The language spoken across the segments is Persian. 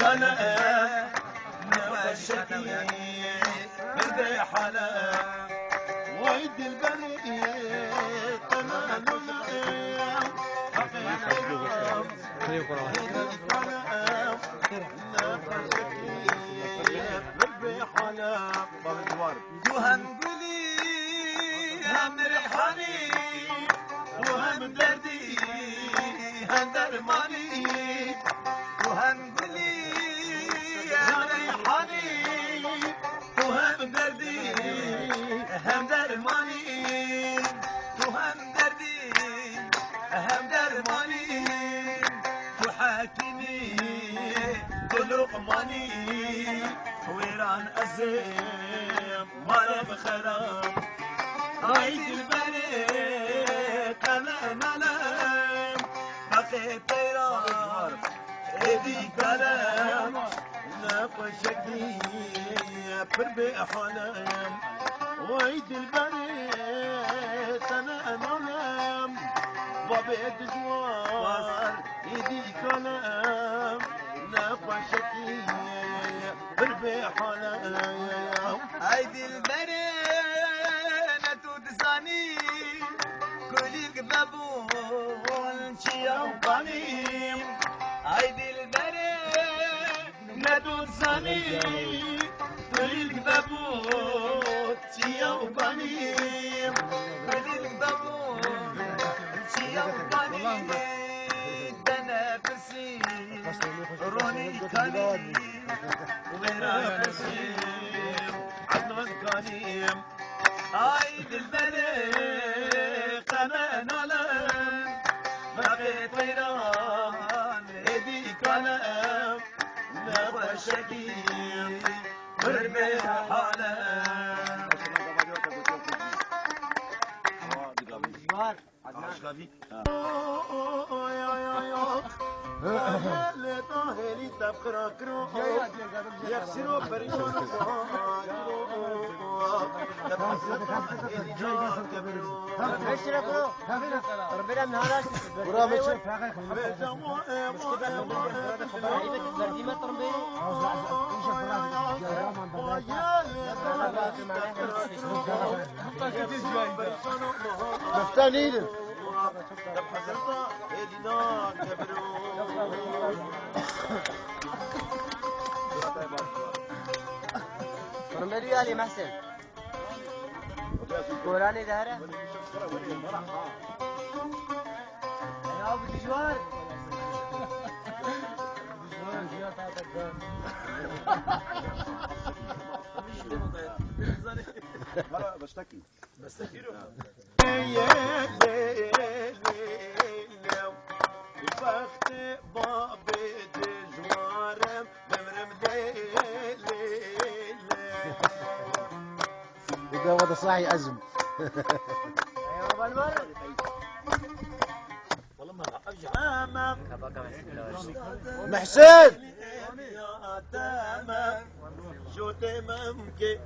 كلام نوشكي بالحلا ويد البريء تمام وهم قولي هم ريحاني وهم دردي هم درماني وهم قولي هم ريحاني وهم دردي هم درماني وهم دردي هم درماني تحاكمي تلقماني ويران أزيم مال بخرام عيد البريق أنا ملام بقي طيران ايدي كلام نقشكي بربي حلام وعيد البريق أنا ملام بابي جوار ايدي كلام نقشكي بربي حلام عيد البرينة تدزاني كلك بابون شيا وقاني عيد البرينة تدزاني كلك بابون شيا وقاني كلك بابون شيا وقاني تنافسي روني كاني ورافسي عدنان كانيم عيد البريق أنا نعلم بقي طيران ايدي كلام نقشكي بربي حالم لا طاهري تبقرا كرو يخسروا بريون مفتانين رمبلي علي محسن قراني دهره يا ابو دجوار بشتكي وفخت بابي دجوارم بمرم إذا هذا صاحي أزم محسن شو تمامك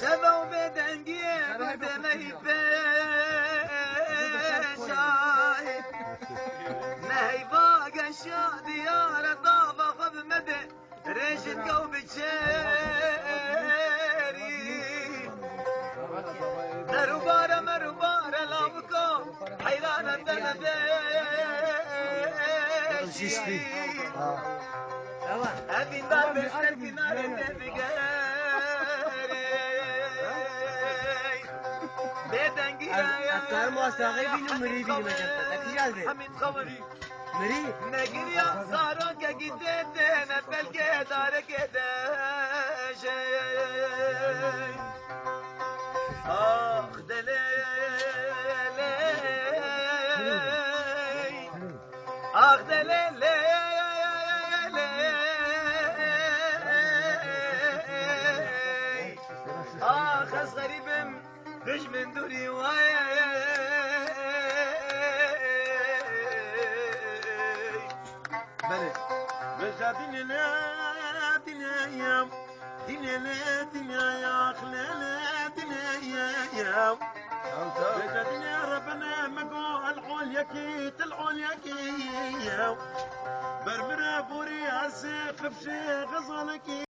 شبو بدنجيه بدمي بشاي نهي باقى شادي يا رطابة خذ مدى ريش القوم بتشاري دربارة مربارة لابكو حيرانة دلبيشي أبي دار بشتر في نار أكثر مواصلة بينو مري بينو مجنة أكيد على حميد خبري مري نقل يا صارك جديد نفل كدار كده شيء آخ دليلي آخ دليلي بجا دنيا دنيا دنيا دنيا يا خلينا دنيا يا بجا دنيا ربنا مقو العول يكيت العول يكيت برمنا بوري عزي خفشي غزلك